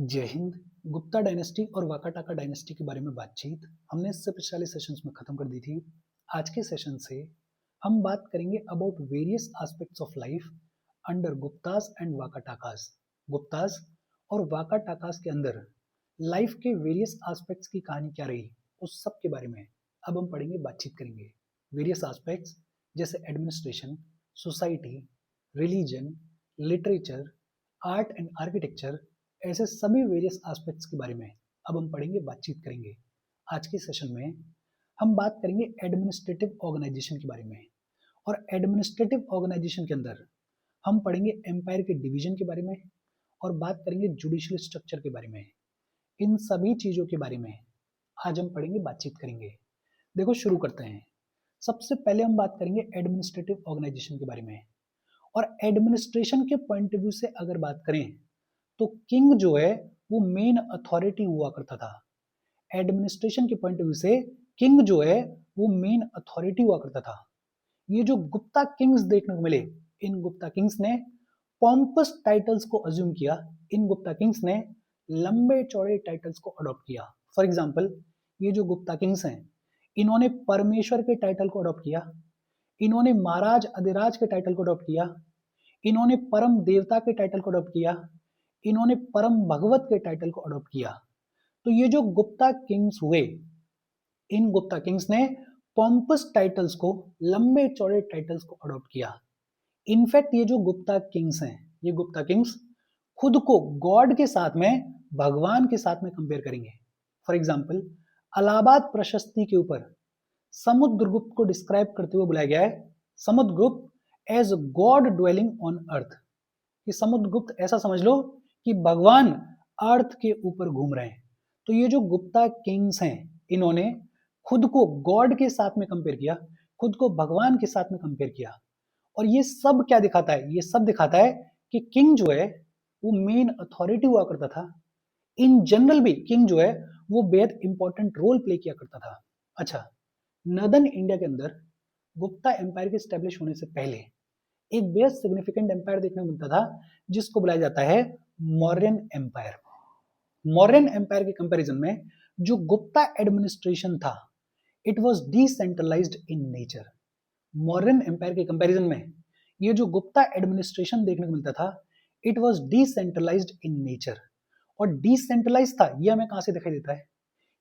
जय हिंद। गुप्ता डायनेस्टी और वाकाटाका डायनेस्टी के बारे में बातचीत हमने इससे पिछले सेशंस में खत्म कर दी थी। आज के सेशन से हम बात करेंगे about various aspects of life under Guptas and Vakatakas. Guptas और वाकाटाकास के अंदर लाइफ के वेरियस एस्पेक्ट्स की कहानी क्या रही, उस सब के बारे में अब हम पढ़ेंगे, बातचीत करेंगे। वेरियस एस्पेक्ट्स जैसे administration, society, religion, literature, art and architecture, ऐसे सभी वेरियस एस्पेक्ट्स के बारे में अब हम पढ़ेंगे, बातचीत करेंगे। आज के सेशन में हम बात करेंगे एडमिनिस्ट्रेटिव ऑर्गेनाइजेशन के बारे में, और एडमिनिस्ट्रेटिव ऑर्गेनाइजेशन के अंदर हम पढ़ेंगे एम्पायर के डिवीजन के बारे में और बात करेंगे जुडिशियल स्ट्रक्चर के बारे में। इन सभी चीजों के बारे में आज हम पढ़ेंगे, बातचीत करेंगे। देखो, शुरू करते हैं। सबसे पहले हम बात करेंगे एडमिनिस्ट्रेटिव ऑर्गेनाइजेशन के बारे में। और एडमिनिस्ट्रेशन के पॉइंट ऑफ व्यू से अगर बात करें तो किंग जो है वो मेन अथॉरिटी हुआ करता था। एडमिनिस्ट्रेशन के पॉइंट ऑफ व्यू से किंग जो है वो मेन अथॉरिटी हुआ करता था। ये जो गुप्ता किंग्स देखने को मिले, इन गुप्ता किंग्स ने पॉम्पस टाइटल्स को अज्यूम किया। इन गुप्ता किंग्स ने लंबे चौड़े टाइटल्स को अडॉप्ट किया। फॉर एग्जाम्पल, ये जो गुप्ता किंग्स हैं, इन्होंने परमेश्वर के टाइटल को अडॉप्ट किया, इन्होंने महाराज अधिराज के टाइटल को अडॉप्ट किया, इन्होंने परम देवता के टाइटल को अडॉप्ट किया, इन्होंने परम भगवत के टाइटल को अडॉप्ट किया। तो ये जो गुप्ता किंग्स हुए, इन गुप्ता किंग्स ने पॉम्पस टाइटल्स को, लंबे चौड़े टाइटल्स को अडॉप्ट किया। इनफैक्ट ये जो गुप्ता किंग्स हैं, ये गुप्ता किंग्स खुद को गॉड के साथ में, भगवान के साथ में कंपेयर करेंगे। फॉर एग्जाम्पल, अलाहाबाद प्रशस्ति के ऊपर समुद्रगुप्त को डिस्क्राइब करते हुए बुलाया गया है Samudragupta as god dwelling on earth. कि समुद्रगुप्त ऐसा समझ लो कि भगवान अर्थ के ऊपर घूम रहे हैं। तो ये जो गुप्ता किंग्स हैं, इन्होंने खुद को गॉड के साथ में कंपेयर किया, खुद को भगवान के साथ में कंपेयर किया। और ये सब क्या दिखाता है? ये सब दिखाता है कि किंग जो है वो मेन अथॉरिटी हुआ करता था। इन जनरल भी किंग जो है वो बेहद इंपॉर्टेंट रोल प्ले किया करता था। अच्छा, नॉर्दर्न इंडिया के अंदर गुप्ता एम्पायर के स्टैब्लिश होने से पहले एक बेहद सिग्निफिकेंट एम्पायर देखने को मिलता था, जिसको बुलाया जाता है मौर्यन एम्पायर। मौर्यन एम्पायर के कंपैरिजन में जो गुप्ता एडमिनिस्ट्रेशन था, it was decentralised in nature. Mauryan empire के कंपैरिजन में ये जो गुप्ता एडमिनिस्ट्रेशन देखने को मिलता था, it was decentralised in nature. और डिसेंट्रलाइज था, ये हमें कहां से दिखाई देता है?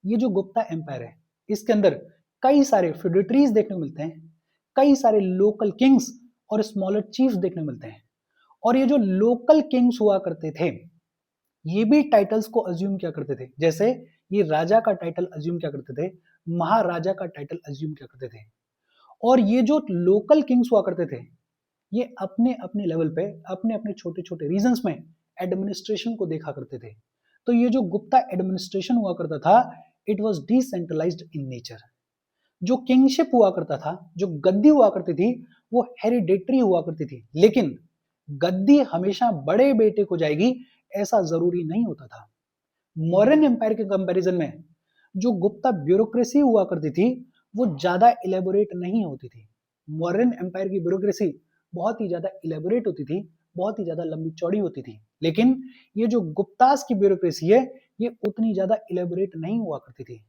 ये जो गुप्ता एम्पायर है, इसके अंदर कई सारे फ्यूडेटरीज देखने को मिलते हैं, कई सारे लोकल किंग्स और स्मॉलर चीफ्स देखने को मिलते हैं। और ये जो लोकल किंग्स हुआ करते थे, ये भी टाइटल्स को अज्यूम किया करते थे। जैसे ये राजा का टाइटल अज्यूम किया करते थे, महाराजा का टाइटल अज्यूम किया करते थे। और ये जो लोकल किंग्स हुआ करते थे, ये अपने अपने लेवल पे, अपने अपने छोटे छोटे रीजन्स में एडमिनिस्ट्रेशन को देखा करते थे। तो ये जो गुप्ता एडमिनिस्ट्रेशन हुआ करता था, it was decentralised in nature. जो किंगशिप हुआ करता था, जो गद्दी हुआ करती थी, वो हेरिडेटरी हुआ करती थी। लेकिन गद्दी हमेशा बड़े बेटे को जाएगी, ऐसा जरूरी नहीं होता था। मौर्यन एम्पायर के कंपैरिजन में जो गुप्ता ब्यूरोक्रेसी हुआ करती थी, वो ज्यादा इलेबोरेट नहीं होती थी। मौर्यन एम्पायर की ब्यूरोक्रेसी बहुत ही ज्यादा इलेबोरेट होती थी, बहुत ही ज्यादा लंबी चौड़ी होती थी। लेकिन ये जो गुप्तास की ब्यूरोक्रेसी है, ये उतनी ज्यादा इलेबोरेट नहीं हुआ करती थी।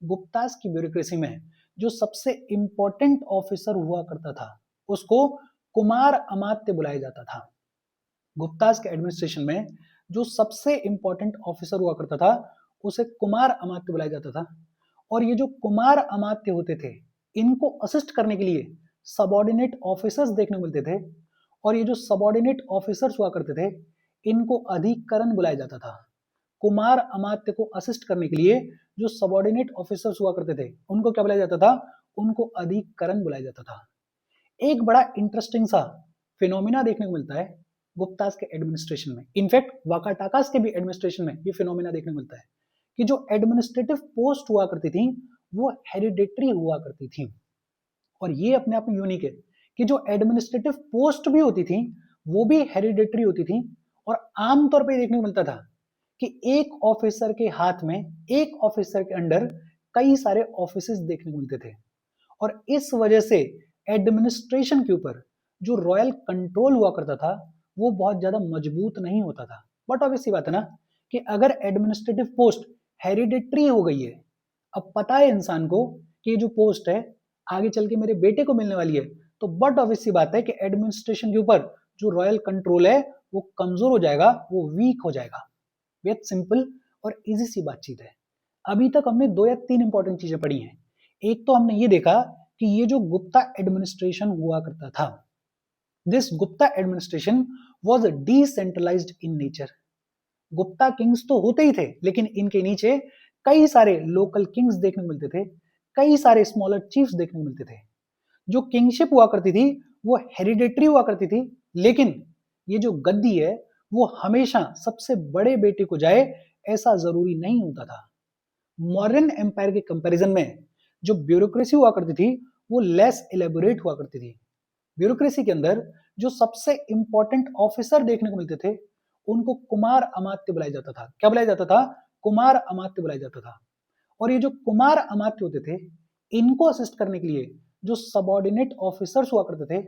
गुप्तास की ब्यूरोक्रेसी में जो सबसे इंपॉर्टेंट ऑफिसर हुआ करता था, उसको कुमार अमात्य बुलाया जाता था। गुप्तास के एडमिनिस्ट्रेशन में जो सबसे इंपॉर्टेंट ऑफिसर हुआ करता था, उसे कुमार अमात्य बुलाया जाता था। और ये जो कुमार अमात्य होते थे, इनको असिस्ट करने के लिए सबऑर्डिनेट ऑफिसर्स देखने को मिलते थे। और ये जो सबऑर्डिनेट ऑफिसर्स हुआ करते थे, इनको अधिकरण बुलाया जाता था। कुमार अमात्य को असिस्ट करने के लिए जो सबऑर्डिनेट ऑफिसर्स हुआ करते थे, उनको क्या बुलाया जाता था? उनको अधिकरण बुलाया जाता था। एक बड़ा इंटरेस्टिंग सा फिनोमिना देखने को मिलता है गुप्तास के एडमिनिस्ट्रेशन में। इनफैक्ट वाकाटाकास के भी एडमिनिस्ट्रेशन में ये फिनोमिना देखने को मिलता है कि जो एडमिनिस्ट्रेटिव पोस्ट हुआ करती थी, वो हेरिडेटरी हुआ करती थी। और ये अपने आप में यूनिक है कि जो एडमिनिस्ट्रेटिव पोस्ट भी होती थी, वो भी हेरिडेटरी होती थी। और आमतौर पर देखने को मिलता था कि एक ऑफिसर के हाथ में, एक ऑफिसर के अंडर कई सारे ऑफिसेस देखने को मिलते थे। और इस वजह से एडमिनिस्ट्रेशन के ऊपर जो रॉयल कंट्रोल हुआ करता था, वो बहुत ज्यादा मजबूत नहीं होता था। बट ऑब्वियस सी बात है ना कि अगर एडमिनिस्ट्रेटिव पोस्ट हेरिडिटरी हो गई है, अब पता है इंसान को कि ये जो पोस्ट है आगे चल के मेरे बेटे को मिलने वाली है, तो बट ऑब्वियस सी बात है कि एडमिनिस्ट्रेशन के ऊपर जो रॉयल कंट्रोल है वो कमजोर हो जाएगा, वो वीक हो जाएगा। बहुत सिंपल और इजी सी बातचीत है। अभी तक हमने 2 या 3 इंपॉर्टेंट चीजें पढ़ी हैं। एक तो हमने ये देखा कि ये जो गुप्ता एडमिनिस्ट्रेशन हुआ करता था, this Gupta administration was decentralised in nature. Gupta kings तो होते ही थे, लेकिन इनके नीचे कई सारे लोकल किंग्स देखने को मिलते थे, कई सारे स्मॉलर चीफ्स देखने को मिलते थे। जो किंगशिप हुआ करती थी वो हेरिडेटरी हुआ करती थी, लेकिन ये जो गद्दी है वो हमेशा सबसे बड़े बेटे को जाए ऐसा जरूरी नहीं होता था। मॉडर्न एम्पायर के कंपैरिजन में जो ब्यूरोक्रेसी हुआ करती थी वो लेस एलेबोरेट हुआ करती थी। ब्यूरोक्रेसी के अंदर जो सबसे इंपॉर्टेंट ऑफिसर देखने को मिलते थे उनको कुमार अमात्य बुलाया जाता था। क्या बुलाया जाता था? कुमार अमात्य बुलाया जाता था। और ये जो कुमार अमात्य होते थे, इनको असिस्ट करने के लिए जो सबऑर्डिनेट ऑफिसर्स हुआ करते थे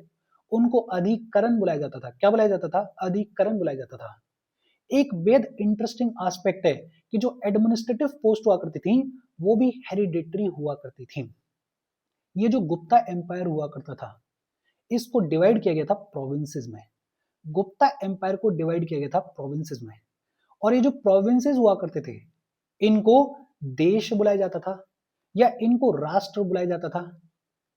उनको अधिकरण बुलाया जाता था। क्या बुलाया जाता था? अधिकरण बुलाया जाता था। एक बेहद इंटरेस्टिंग एस्पेक्ट है कि जो एडमिनिस्ट्रेटिव पोस्ट हुआ करती थी वो भी हेरिडेटरी हुआ करती थी। ये जो गुप्ता एम्पायर हुआ करता था इसको डिवाइड किया गया था प्रोविंसेस में। गुप्ता एम्पायर को डिवाइड किया गया था प्रोविंसेस में, और ये जो प्रोविंसेस हुआ करते थे इनको देश बुलाया जाता था या इनको राष्ट्र बुलाया जाता था,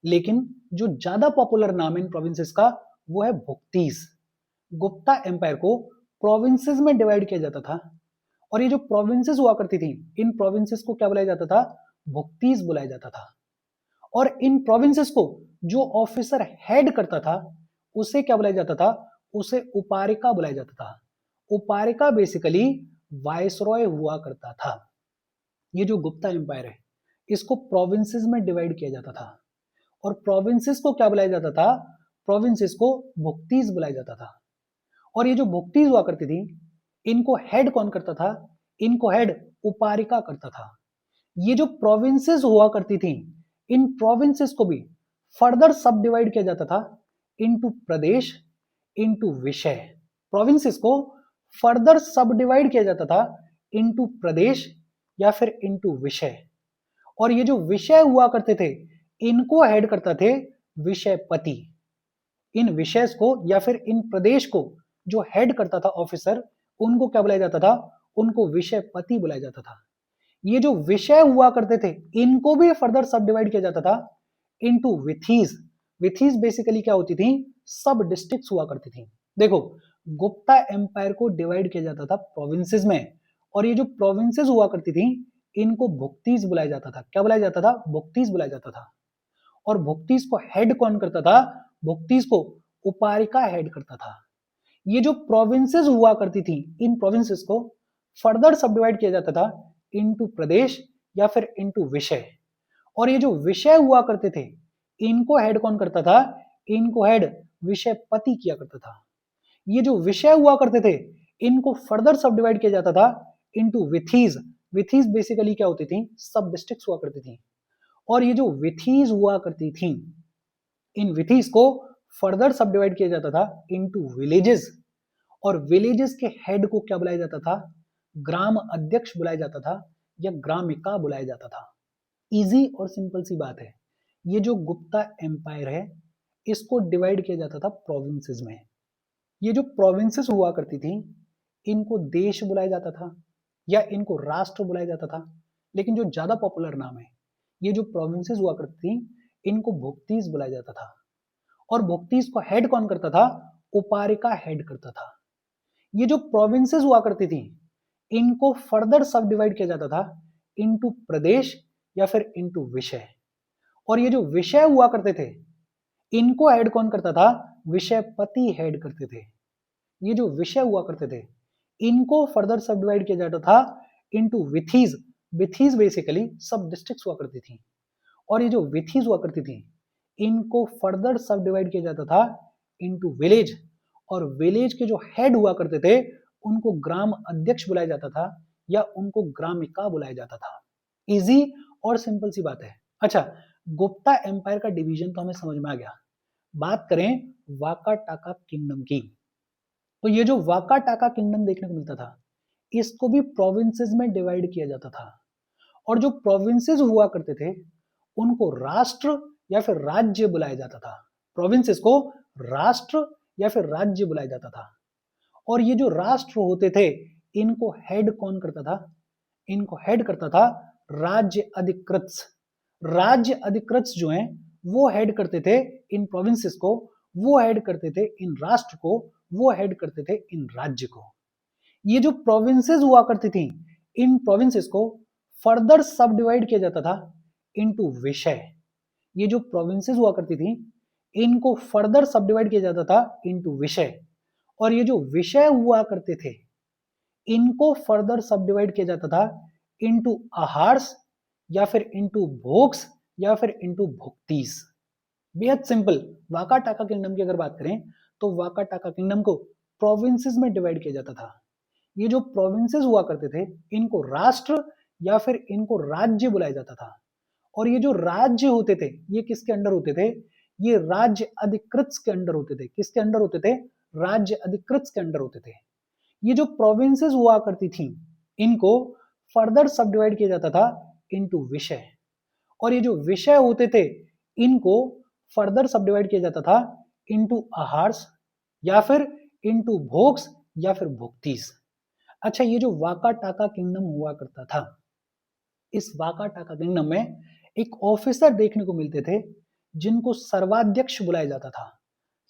लेकिन जो ज्यादा पॉपुलर नाम है इन प्रोविंसेस का वो है भुक्तीस। गुप्ता एम्पायर को प्रोविंसेस में डिवाइड किया जाता था, और ये जो प्रोविंसेस हुआ करती थी इन प्रोविंसेस को क्या बुलाया जाता था? भुक्तीस बुलाया जाता था। और इन प्रोविंसेस को जो ऑफिसर हेड करता था उसे क्या बुलाया जाता था? उसे उपारिका बुलाया जाता था। उपारिका बेसिकली वायसरॉय हुआ करता था। ये जो गुप्ता एम्पायर है इसको प्रोविंसेस में डिवाइड किया जाता था, और प्रोविंसेस को क्या बुलाया जाता था? प्रोविंसेस को भुक्तीस बुलाया जाता था। और ये जो भुक्तीस हुआ करती थी इनको हेड कौन करता था? इनको हेड उपारिका करता था। ये जो प्रोविंसेस हुआ करती थी इन प्रोविंसेस को भी फर्दर सब डिवाइड किया जाता था इनटू प्रदेश, इनटू विषय। प्रोविंसेस को फर्दर सब डिवाइड किया जाता था इनटू प्रदेश या फिर इनटू विषय। और ये जो विषय हुआ करते थे इनको हेड करता थे विषयपति। इन विषय को या फिर इन प्रदेश को जो हेड करता था ऑफिसर उनको क्या बुलाया जाता था? उनको विषयपति बुलाया जाता था। ये जो विषय हुआ करते थे इनको भी फर्दर सब डिवाइड किया जाता था इनटू विथीज। विथीज बेसिकली क्या होती थी? सब डिस्ट्रिक्ट्स हुआ करती थी। देखो, गुप्ता एम्पायर को डिवाइड किया जाता था प्रोविंसेस में, और ये जो प्रोविंसेस हुआ करती थी इनको भुक्तीस बुलाया जाता था। क्या बुलाया जाता था? भुक्तीस बुलाया जाता था। और भुक्तीस को हेड कौन करता था? भुक्तीस को उपारिका हेड करता था। ये जो प्रोविंसेस हुआ करती थी इन प्रोविंसेस को फर्दर सब डिवाइड किया जाता था इनटू प्रदेश या फिर इनटू विषय। और ये जो विषय हुआ करते थे इनको हेड कौन करता था? इनको हेड विषयपति किया करता था। ये जो विषय हुआ करते थे इनको फर्दर सब डिवाइड किया जाता था इनटू विथीज। विथीज बेसिकली क्या होती थी? सब डिस्ट्रिक्ट्स हुआ करती थी। और ये जो विथीज हुआ करती थी इन विथीज को फर्दर सब डिवाइड किया जाता था इनटू विलेजेस, और विलेजेस के हेड को क्या बुलाया जाता था? ग्राम अध्यक्ष बुलाया जाता था या ग्रामिका बुलाया जाता था। इजी और सिंपल सी बात है। ये जो गुप्ता एम्पायर है इसको डिवाइड किया जाता था प्रोविंसेस में। ये जो प्रोविंसेस हुआ करती थी इनको देश बुलाया जाता था या इनको राष्ट्र बुलाया जाता था, लेकिन जो ज्यादा पॉपुलर नाम है ये जो प्रोविंसेस हुआ करती थी इनको भुक्तीस बुलाया जाता था। और भुक्तीस को हेड कौन करता था? उपारिका हेड करता था। ये जो प्रोविंसेस हुआ करती थी इनको फर्दर सब डिवाइड किया जाता था इनटू प्रदेश या फिर इनटू विषय। और ये जो विषय हुआ करते थे इनको हेड कौन करता था? विषयपति हेड करते थे। ये जो विषय हुआ करते थे इनको फर्दर सब डिवाइड किया जाता था इनटू विथीज। विथीज बेसिकली सब डिस्ट्रिक्ट्स हुआ करती थी। और ये जो विथीज हुआ करती थी इनको फर्दर सब डिवाइड किया जाता था इनटू विलेज, और विलेज के जो हेड हुआ करते थे उनको ग्राम अध्यक्ष बुलाया जाता था या उनको ग्रामिका बुलाया जाता था। इजी और सिंपल सी बात है। अच्छा, गुप्ता एम्पायर का डिवीजन तो हमें समझ में आ गया। बात करें वाका टाका किंगडम की, तो ये जो वाका टाका किंगडम देखने को मिलता था इसको भी प्रोविंसेस में डिवाइड किया जाता था, और जो प्रोविंसेस हुआ करते थे उनको राष्ट्र या फिर राज्य बुलाया जाता था। प्रोविंसेस को राष्ट्र या फिर राज्य बुलाया जाता था। और ये जो राष्ट्र होते थे इनको हेड कौन करता था? इनको हेड करता था राज्य अधिकृत। राज्य अधिकृत जो हैं वो हेड करते थे इन प्रोविंसेस को, वो हेड करते थे इन राष्ट्र को, वो हेड करते थे इन राज्य को। ये जो प्रोविंसेस हुआ करती थी इन प्रोविंसेस को फर्दर सब डिवाइड किया जाता था इनटू विषय। ये जो प्रोविंसेस हुआ करती थी इनको फर्दर सब डिवाइड किया जाता था इनटू विषय, और ये जो विषय हुआ करते थे इनको फर्दर सब डिवाइड किया जाता था इनटू आहार्स या फिर इनटू भोग्स या फिर इनटू भुक्तिस। बेहद सिंपल। वाका टाका किंगडम की अगर बात करें तो वाका टाका किंगडम को प्रोविंसेस में डिवाइड किया जाता था। ये जो प्रोविंसेस हुआ करते थे इनको राष्ट्र या फिर इनको राज्य बुलाया जाता था, और ये जो राज्य होते थे ये किसके अंडर होते थे? ये राज्य अधिकृत के अंडर होते थे। किसके अंडर होते थे? राज्य अधिकृत के अंडर होते थे। ये जो प्रोविंसेस हुआ करती थी इनको फर्दर सब डिवाइड किया जाता था इनटू विषय, और ये जो विषय होते थे इनको फर्दर सब डिवाइड किया जाता था इनटू आहार्स या फिर इनटू भोग्स या फिर भुक्तिस। अच्छा, ये जो वाका टाका किंगडम हुआ करता था, इस वाका टाका किंगडम में एक ऑफिसर देखने को मिलते थे जिनको सर्वाध्यक्ष बुलाया जाता था।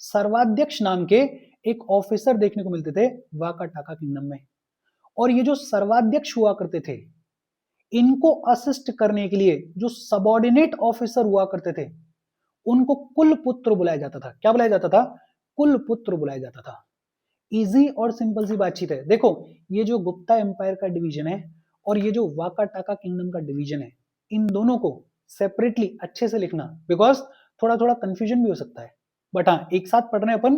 सर्वाध्यक्ष नाम के एक ऑफिसर देखने को मिलते थे वाका टाका किंगडम में, और ये जो सर्वाध्यक्ष हुआ करते थे इनको असिस्ट करने के लिए जो सबऑर्डिनेट ऑफिसर हुआ करते थे उनको कुल पुत्र बुलाया जाता था। क्या बुलाया जाता था? कुल पुत्र बुलाया जाता था। इजी और सिंपल सी बातचीत है। देखो, ये जो गुप्ता एम्पायर का डिवीजन है और ये जो वाका टाका किंगडम का डिवीजन है, इन दोनों को सेपरेटली अच्छे से लिखना, बिकॉज थोड़ा थोड़ा कंफ्यूजन भी हो सकता है। बट हाँ, एक साथ पढ़ रहे हैं अपन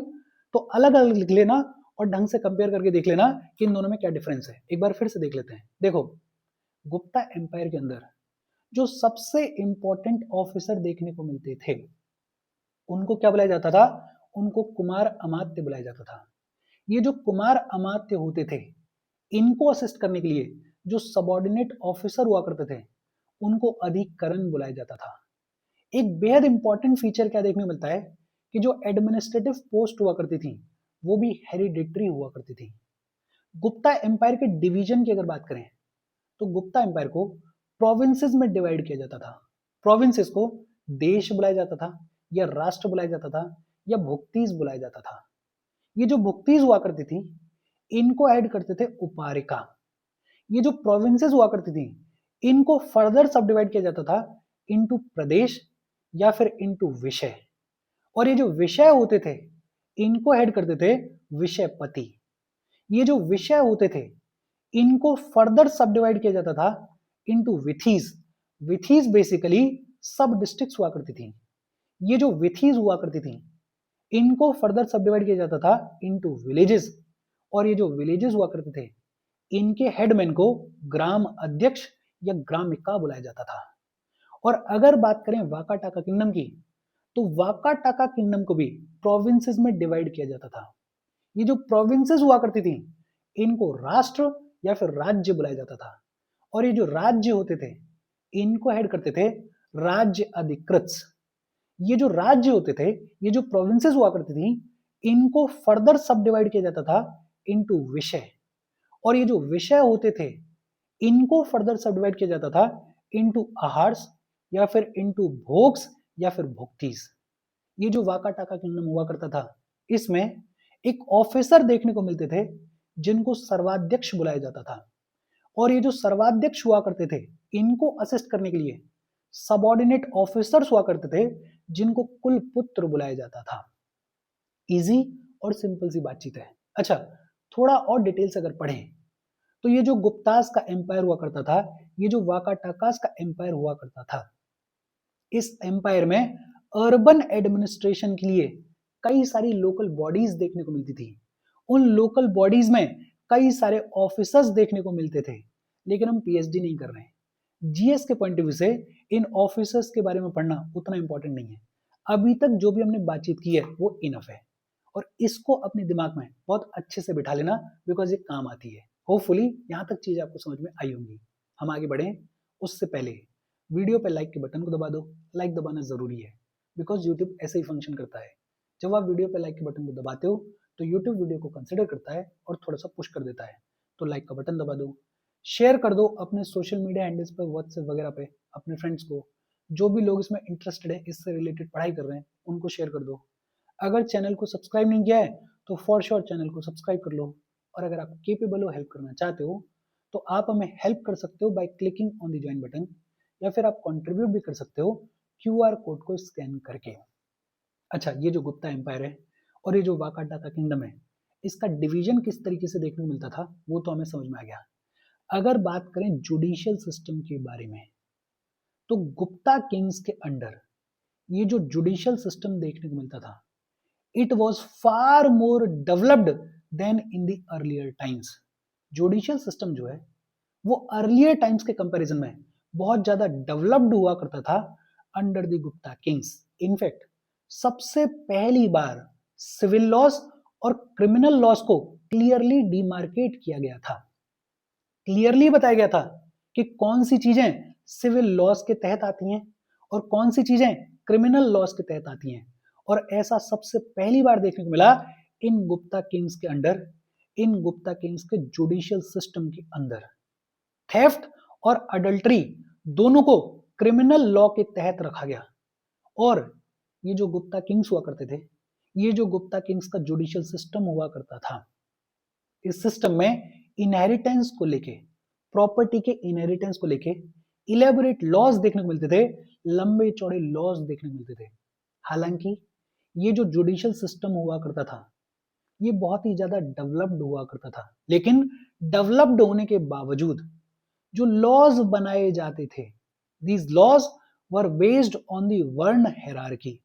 तो अलग अलग लिख लेना और ढंग से कंपेयर करके देख लेना कि इन दोनों में क्या डिफरेंस है। एक बार फिर से देख लेते हैं। देखो, गुप्ता एम्पायर के अंदर जो सबसे इंपॉर्टेंट ऑफिसर देखने को मिलते थे उनको क्या बुलाया जाता था? उनको कुमार अमात्य बुलाया जाता था। ये जो कुमार अमात्य होते थे इनको असिस्ट करने के लिए जो सबऑर्डिनेट ऑफिसर हुआ करते थे उनको अधिकरण बुलाया जाता था। एक बेहद इंपॉर्टेंट फीचर क्या देखने को मिलता है कि जो एडमिनिस्ट्रेटिव पोस्ट हुआ करती थी वो भी हेरिडिटरी हुआ करती थी। गुप्ता एम्पायर के डिवीजन की अगर बात करें तो गुप्ता एम्पायर को प्रोविंसेस में डिवाइड किया जाता था। प्रोविंसेस को देश बुलाया जाता था या राष्ट्र बुलाया जाता था या भुक्तिस बुलाया जाता था। ये जो भुक्तिस हुआ करती थी इनको ऐड करते थे उपारिका। ये जो प्रोविंसेस हुआ करती थी इनको फर्दर सब डिवाइड किया जाता था इनटू प्रदेश या फिर इनटू विषय, और ये जो विषय होते थे इनको हेड करते थे विषयपति। ये जो विषय होते थे इनको फर्दर सब डिवाइड किया जाता था इनटू विथीज। विथीज बेसिकली सब डिस्ट्रिक्ट्स हुआ करती थी। ये जो विथीज हुआ करती थी इनको फर्दर सब डिवाइड किया जाता था इनटू विलेजेस, और ये जो विलेजेस हुआ करते थे इनके हेडमैन को ग्राम अध्यक्ष या ग्रामिका बुलाया जाता था। और अगर बात करें वाका टाका किंगडम की तो वाका टाका किंगडम को भी प्रोविंसेस में डिवाइड किया जाता था। ये जो प्रोविंसेस हुआ करती थी इनको राष्ट्र या फिर राज्य बुलाया जाता था, और ये जो राज्य होते थे इनको हेड करते थे राज्य अधिकृत। ये जो राज्य होते थे, ये जो प्रोविंसेस हुआ करती थी इनको फर्दर सब डिवाइड किया जाता था इनटू विषय, और ये जो विषय होते थे इनको फर्दर सब डिवाइड किया जाता था इनटू आहार्स या फिर इनटू भोग्स या फिर भुक्तिस। ये जो वाका टाका किंगडम हुआ करता था इसमें एक ऑफिसर देखने को मिलते थे जिनको सर्वाध्यक्ष बुलाया जाता था, और ये जो सर्वाध्यक्ष हुआ करते थे इनको असिस्ट करने के लिए सबऑर्डिनेट ऑफिसर्स हुआ करते थे जिनको कुल पुत्र बुलाया जाता था। इजी और सिंपल सी बातचीत है। अच्छा, थोड़ा और डिटेल से अगर पढ़ें तो ये जो गुप्तास का एम्पायर हुआ करता था, ये जो वाका टाकास का एम्पायर हुआ करता था, इस एम्पायर में अर्बन एडमिनिस्ट्रेशन के लिए कई सारी लोकल बॉडीज देखने को मिलती थी। उन लोकल बॉडीज में कई सारे ऑफिसर्स देखने को मिलते थे। लेकिन हम पीएचडी नहीं कर रहे हैं। जीएस के पॉइंट ऑफ व्यू से इन ऑफिसर्स के बारे में पढ़ना उतना इंपॉर्टेंट नहीं है। अभी तक जो भी हमने बातचीत की है वो इनफ है, और इसको अपने दिमाग में बहुत अच्छे से बिठा लेना बिकॉज ये काम आती है। होपफुली यहाँ तक चीज आपको समझ में आई होंगी। हम आगे बढ़े उससे पहले वीडियो पे लाइक के बटन को दबा दो। लाइक दबाना जरूरी है बिकॉज यूट्यूब ऐसे ही फंक्शन करता है। जब आप वीडियो पे लाइक के बटन को दबाते हो तो यूट्यूब वीडियो को कंसिडर करता है और थोड़ा सा पुश कर देता है। तो लाइक का बटन दबा दो, शेयर कर दो अपने सोशल मीडिया हैंडल्स पर, व्हाट्सएप वगैरह पे अपने फ्रेंड्स को। जो भी लोग इसमें इंटरेस्टेड है, इससे रिलेटेड पढ़ाई कर रहे हैं, उनको शेयर कर दो। अगर चैनल को सब्सक्राइब नहीं किया है तो फॉर श्योर चैनल को सब्सक्राइब कर लो। और अगर आप केपेबल हो, हेल्प करना चाहते हो, तो आप हमें हेल्प कर सकते हो by clicking on the join button, या फिर आप कंट्रीब्यूट भी कर सकते हो क्यूआर कोड को स्कैन करके। अच्छा, ये जो गुप्ता एम्पायर है और ये जो वाकाटा का किंगडम है, इसका डिवीजन किस तरीके से देखने को मिलता था वो तो हमें समझ में आ गया। अगर बात करें जुडिशियल सिस्टम के बारे में, तो गुप्ता किंग्स के अंडर ये जो जुडिशियल सिस्टम देखने को मिलता था, it was far more developed than in the earlier times. Judicial system जो है वो अर्लियर टाइम्स के कंपैरिजन में बहुत ज्यादा डेवलप्ड हुआ करता था under the Gupta Kings. In fact सबसे पहली बार सिविल लॉस और क्रिमिनल लॉस को क्लियरली डिमार्केट किया गया था। क्लियरली बताया गया था कि कौन सी चीजें सिविल लॉस के तहत आती हैं और कौन सी चीजें क्रिमिनल लॉस के तहत आती हैं। और ऐसा सबसे पहली बार देखने को मिला इन गुप्ता किंग्स के अंडर, इन गुप्ता किंग्स के जुडिशियल सिस्टम के अंदर। थेफ्ट और अडल्ट्री दोनों को क्रिमिनल लॉ के तहत रखा गया। और ये जो गुप्ता किंग्स हुआ करते थे, ये जो गुप्ता किंग्स का जुडिशियल सिस्टम हुआ करता था, इस सिस्टम में इनहेरिटेंस को लेके, प्रॉपर्टी के इनहेरिटेंस को लेके इलेबोरेट लॉज देखने को मिलते थे, लंबे चौड़े लॉज देखने को मिलते थे। हालांकि ये जो जुडिशियल सिस्टम हुआ करता था ये बहुत ही ज्यादा डेवलप्ड हुआ करता था, लेकिन डेवलप्ड होने के बावजूद जो लॉज बनाए जाते थे, these laws were based on the varna hierarchy.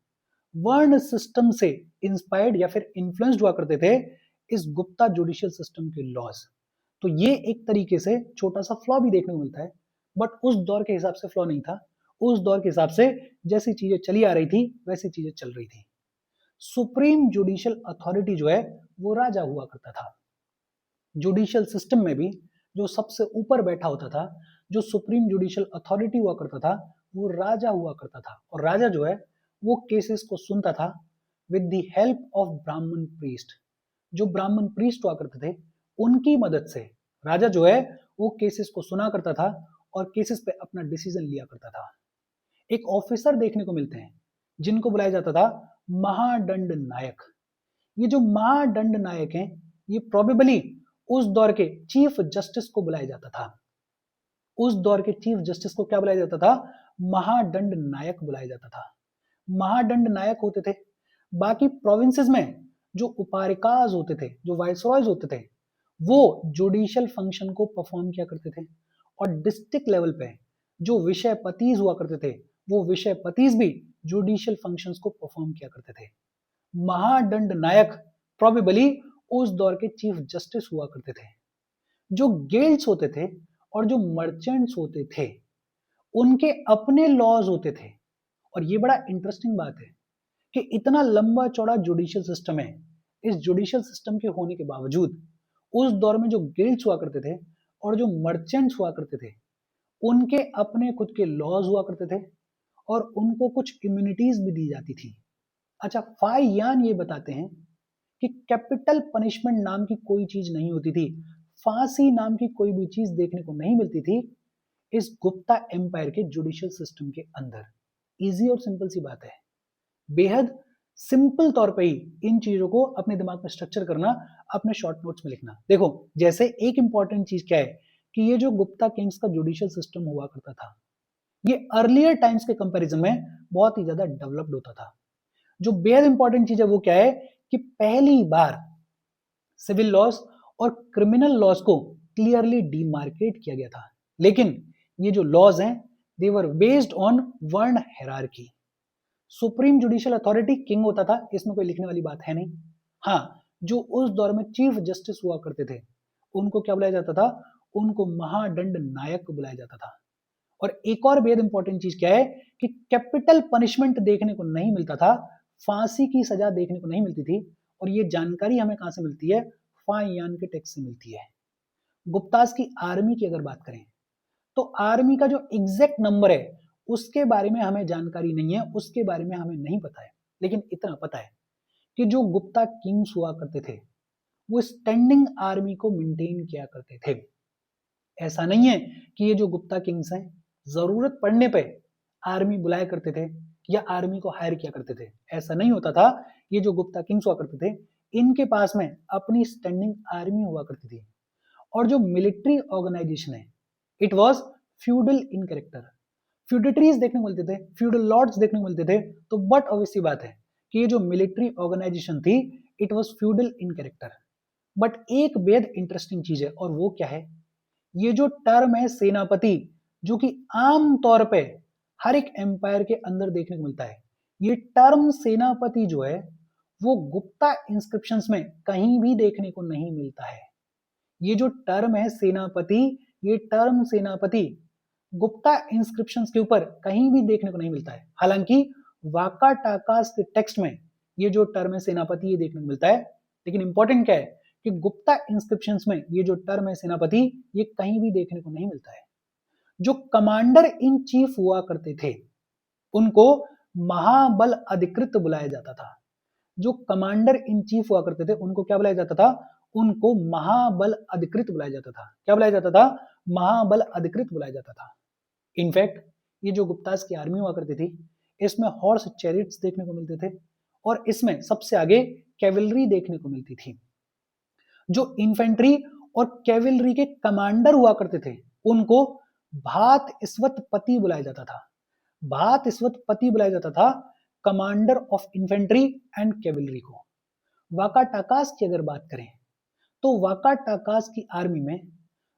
वर्ण सिस्टम से इंस्पायर्ड या फिर इन्फ्लुएंस्ड हुआ करते थे इस गुप्ता जुडिशियल सिस्टम के लॉज। तो ये एक तरीके से छोटा सा फ्लॉ भी देखने को मिलता है, बट उस दौर के हिसाब से फ्लॉ नहीं था। उस दौर के हिसाब से जैसी चीजें चली आ रही थी वैसी चीजें चल रही थी। सुप्रीम जुडिशियल अथॉरिटी जो है वो राजा हुआ करता था। जुडिशियल सिस्टम में भी जो सबसे ऊपर बैठा होता था, जो सुप्रीम जुडिशियल अथॉरिटी हुआ करता था, वो राजा हुआ करता था। और राजा जो है वो केसेस को सुनता था विद द हेल्प ऑफ ब्राह्मण प्रीस्ट। जो ब्राह्मण प्रीस्ट हुआ करते थे उनकी मदद से राजा जो है वो केसेस को सुना करता था और केसेस पे अपना डिसीजन लिया करता था। एक ऑफिसर देखने को मिलते हैं जिनको बुलाया जाता था महादंड नायक। ये जो महादंड नायक हैं ये प्रोबेबली उस दौर के चीफ जस्टिस को बुलाया जाता था। उस दौर के चीफ जस्टिस को क्या बुलाया जाता था? महादंड नायक बुलाया जाता था। महादंड नायक होते थे। बाकी प्रोविंसेस में जो उपारिकाज होते थे, जो वाइसरॉयज होते थे, वो जुडिशियल फंक्शन को परफॉर्म किया करते थे। और डिस्ट्रिक्ट लेवल पे जो विषयपतिज हुआ करते थे, वो विषयपतिज भी जुडिशियल फंक्शंस को परफॉर्म किया करते थे। महादंड नायक प्रोबेबली उस दौर के चीफ जस्टिस हुआ करते थे। जो गिल्ड्स होते थे और जो मर्चेंट्स होते थे उनके अपने लॉज होते थे। और ये बड़ा इंटरेस्टिंग बात है कि इतना लंबा चौड़ा जुडिशियल सिस्टम है, इस जुडिशियल सिस्टम के होने के बावजूद उस दौर में जो गिल्ड्स हुआ करते थे और जो मर्चेंट्स हुआ करते थे उनके अपने खुद के लॉज हुआ करते थे और उनको कुछ इम्यूनिटीज भी दी जाती थी। अच्छा, फाइयान ये बताते हैं कि कैपिटल पनिशमेंट नाम की कोई चीज नहीं होती थी, फांसी नाम की कोई भी चीज देखने को नहीं मिलती थी इस गुप्ता एम्पायर के जुडिशियल सिस्टम के अंदर। इजी और सिंपल सी बात है, बेहद सिंपल तौर पे ही इन चीजों को अपने दिमाग में स्ट्रक्चर करना, अपने शॉर्ट नोट्स में लिखना। देखो, जैसे एक इंपॉर्टेंट चीज क्या है कि ये जो गुप्ता किंग्स का जुडिशियल सिस्टम हुआ करता था ये अर्लियर टाइम्स के कंपैरिजन में बहुत ही ज्यादा डेवलप्ड होता था। जो बेहद इंपॉर्टेंट चीज है वो क्या है कि पहली बार सिविल लॉस और क्रिमिनल लॉस को क्लियरली डिमार्केट किया गया था। लेकिन ये जो लॉज हैं दे वर बेस्ड ऑन वर्ण hierarchy. Supreme judicial authority king होता था, इसमें कोई लिखने वाली बात है नहीं। हाँ, जो उस दौर में चीफ जस्टिस हुआ करते थे उनको क्या बुलाया जाता था? उनको महादंड नायक बुलाया जाता था। और एक और बेहद इंपॉर्टेंट चीज क्या है कि कैपिटल पनिशमेंट देखने को नहीं मिलता था, फांसी की सजा देखने को नहीं मिलती थी। और ये जानकारी हमें कहां से मिलती है? फाइयान के टेक्स्ट से मिलती है। गुप्तास की आर्मी की अगर बात करें तो आर्मी का जो एग्जैक्ट नंबर है उसके बारे में हमें जानकारी नहीं है, उसके बारे में हमें नहीं पता है, लेकिन इतना पता है कि जो गुप्ता किंग्स हुआ करते थे वो स्टैंडिंग आर्मी को मेंटेन किया करते थे। ऐसा नहीं है कि ये जो गुप्ता किंग्स हैं जरूरत पड़ने पे आर्मी बुलाया करते थे या आर्मी को हायर किया करते थे, ऐसा नहीं होता था। ये जो गुप्ता किंग्स हुआ करते थे इनके पास में अपनी स्टैंडिंग आर्मी हुआ करती थी। और जो मिलिट्री ऑर्गेनाइजेशन है it was feudal in character. Feudatories देखने को मिलते थे, फ्यूडल लॉर्ड्स देखने को मिलते थे। तो बट ऑब्वियस सी बात है कि ये जो मिलिट्री ऑर्गेनाइजेशन थी it was feudal in character. But एक बेहद इंटरेस्टिंग चीज है और वो क्या है, ये जो टर्म है सेनापति जो कि आम तौर पे हर एक एम्पायर के अंदर देखने को मिलता है, ये टर्म सेनापति जो है वो गुप्ता इंस्क्रिप्शंस में कहीं भी देखने को नहीं मिलता है। ये जो टर्म है सेनापति, ये टर्म सेनापति गुप्ता इंस्क्रिप्शंस के ऊपर कहीं भी देखने को नहीं मिलता है। हालांकि वाकाटाकास के टेक्स्ट में ये जो टर्म है सेनापति ये देखने को मिलता है, लेकिन इंपॉर्टेंट क्या है कि गुप्ता इंस्क्रिप्शंस में ये जो टर्म है सेनापति ये कहीं भी देखने को नहीं मिलता है। जो कमांडर इन चीफ हुआ करते थे उनको महाबल अधिकृत बुलाया जाता था। जो कमांडर इन चीफ हुआ करते थे उनको क्या बुलाया जाता था, उनको महाबल अधिकृत बुलाया जाता था। क्या बुलाया जाता था, महाबल अधिकृत बुलाया जाता था। इनफैक्ट ये जो गुप्तास की आर्मी हुआ करती थी इसमें हॉर्स चैरिट्स देखने को मिलते थे और इसमें सबसे आगे कैवलरी देखने को मिलती थी। जो इन्फेंट्री और कैवलरी के कमांडर हुआ करते थे उनको भात स्वतपति बुलाया जाता था। भात स्वतपति बुलाया जाता था commander of infantry and cavalry को। वाकाटाकास की अगर बात करें तो वाकाटाकास की आर्मी में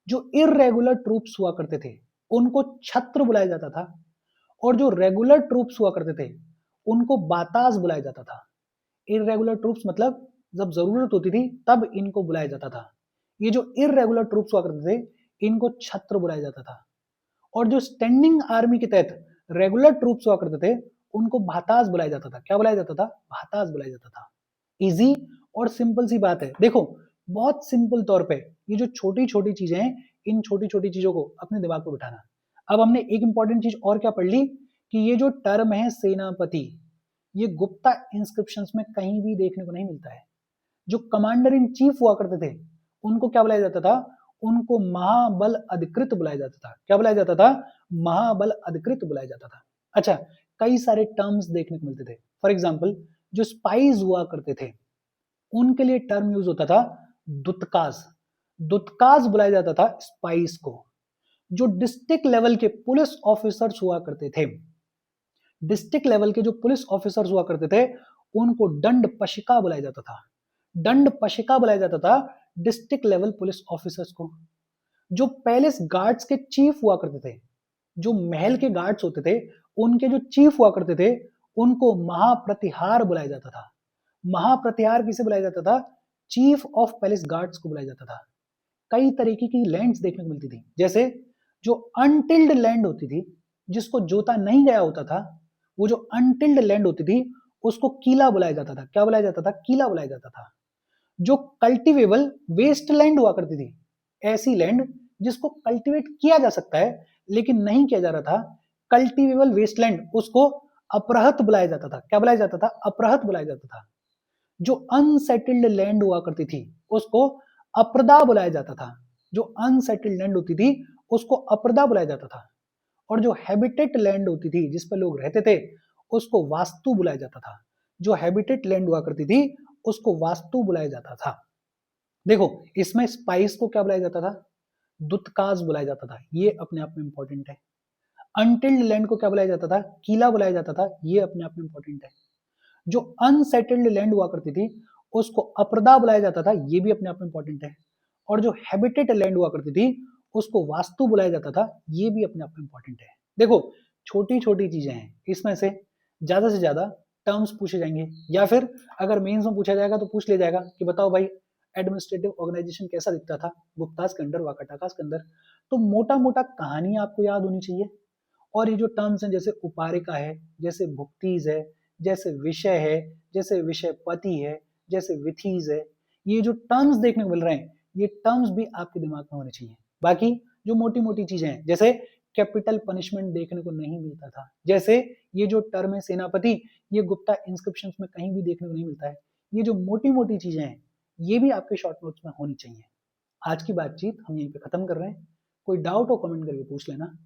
जो इररेगुलर ट्रूप्स हुआ करते थे उनको छत्र बुलाया जाता था और जो रेगुलर ट्रूप्स हुआ करते थे उनको बाताज बुलाया जाता था। इररेगुलर ट्रूप्स मतलब जब जरूरत होती थी तब इनको बुलाया जाता था। ये जो इररेगुलर ट्रूप्स हुआ करते थे इनको छत्र बुलाया जाता था और जो स्टैंडिंग आर्मी के तहत रेगुलर ट्रूप्स हुआ करते थे उनको भाताज बुलाया जाता था। क्या बुलाया जाता था, भाताज बुलाया जाता था। इजी और सिंपल सी बात है। देखो बहुत सिंपल तौर पे ये जो छोटी छोटी चीजें हैं इन छोटी छोटी चीजों को अपने दिमाग को बिठाना। अब हमने एक इंपॉर्टेंट चीज और क्या पढ़ ली कि ये जो टर्म है सेनापति ये गुप्ता इंस्क्रिप्शंस में कहीं भी देखने को नहीं मिलता है। जो कमांडर इन चीफ हुआ करते थे उनको क्या बुलाया जाता था, उनको महाबल अधिकृत बुलाया जाता था। क्या बुलाया जाता था, महाबल अधिकृत बुलाया जाता था। अच्छा, कई सारे टर्म्स देखने को मिलते थे। फॉर एग्जाम्पल जो स्पाइज हुआ करते थे उनके लिए टर्म यूज होता था दुत्काज। दुत्काज बुलाया जाता था स्पाइस को। जो डिस्ट्रिक्ट लेवल के पुलिस ऑफिसर्स हुआ करते थे, डिस्ट्रिक्ट लेवल के जो पुलिस ऑफिसर्स हुआ करते थे उनको दंड पशिका बुलाया जाता था। दंड पशिका बुलाया जाता था डिस्ट्रिक्ट लेवल पुलिस ऑफिसर्स को। जो पैलेस गार्ड्स के चीफ हुआ करते थे, जो महल के गार्ड्स होते थे उनके जो चीफ हुआ करते थे उनको महाप्रतिहार बुलाया जाता था। महाप्रतिहार किसे बुलाया जाता था, चीफ ऑफ पैलेस गार्ड्स को बुलाया जाता था। कई तरीके की लैंड्स देखने को मिलती थी, जैसे जो अनटिल्ड लैंड होती थी जिसको जोता नहीं गया होता था, वो जो अनटिल्ड लैंड होती थी उसको कीला बुलाया जाता था। क्या बुलाया जाता था, कीला बुलाया जाता था। जो कल्टिवेबल वेस्ट लैंड हुआ करती थी, ऐसी लैंड जिसको कल्टीवेट किया जा सकता है लेकिन नहीं किया जा रहा था, कल्टिवेबल वेस्टलैंड उसको अपरहत बुलाया जाता था। क्या बुलाया जाता था, अपरहत बुलाया जाता था। जो अनसेटल्ड लैंड हुआ करती थी उसको अप्रदा बुलाया जाता था। जो अनसेटल्ड लैंड होती थी उसको अप्रदा बुलाया जाता था। और जो हैबिटेट लैंड होती थी जिस पर लोग रहते थे उसको वास्तु बुलाया जाता था। जो हैबिटेट लैंड हुआ करती थी उसको वास्तु बुलाया जाता था। देखो इसमें स्पाइस को क्या बुलाया जाता था, दुत्काज बुलाया जाता था। ये अपने आप में इंपॉर्टेंट है। अनटिल्ड लैंड को क्या बुलाया जाता था, कीला बुलाया जाता था। ये अपने आप में इंपॉर्टेंट है। जो अनसेटल्ड लैंड हुआ करती थी उसको अप्रदा बुलाया जाता था। ये भी अपने आप में इंपॉर्टेंट है। और जो हैबिटेट लैंड हुआ करती थी उसको वास्तु बुलाया जाता था। ये भी अपने आप में इंपॉर्टेंट है। देखो छोटी छोटी चीजें हैं, इसमें से ज्यादा टर्म्स पूछे जाएंगे या फिर अगर मेंस में पूछा जाएगा तो पूछ लिया जाएगा कि बताओ भाई एडमिनिस्ट्रेटिव ऑर्गेनाइजेशन कैसा दिखता था गुप्तास के अंदर, वाकाटाकास के अंदर। तो मोटा मोटा कहानी आपको याद होनी चाहिए। और ये जो टर्म्स हैं जैसे उपारिका है, जैसे भुक्तिज है, जैसे विषय है, जैसे विषय पति है, जैसे विथिज है, ये जो टर्म्स देखने को मिल रहे हैं ये टर्म्स भी आपके दिमाग में होने चाहिए। बाकी जो मोटी मोटी चीजें हैं, जैसे कैपिटल पनिशमेंट देखने को नहीं मिलता था, जैसे ये जो टर्म है सेनापति, ये गुप्ता इंस्क्रिप्शंस में कहीं भी देखने को नहीं मिलता है। ये जो मोटी मोटी चीजें हैं ये भी आपके शॉर्ट नोट्स में होनी चाहिए। आज की बातचीत हम यहीं पे खत्म कर रहे हैं। कोई डाउट हो कमेंट करके पूछ लेना।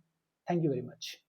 Thank you very much.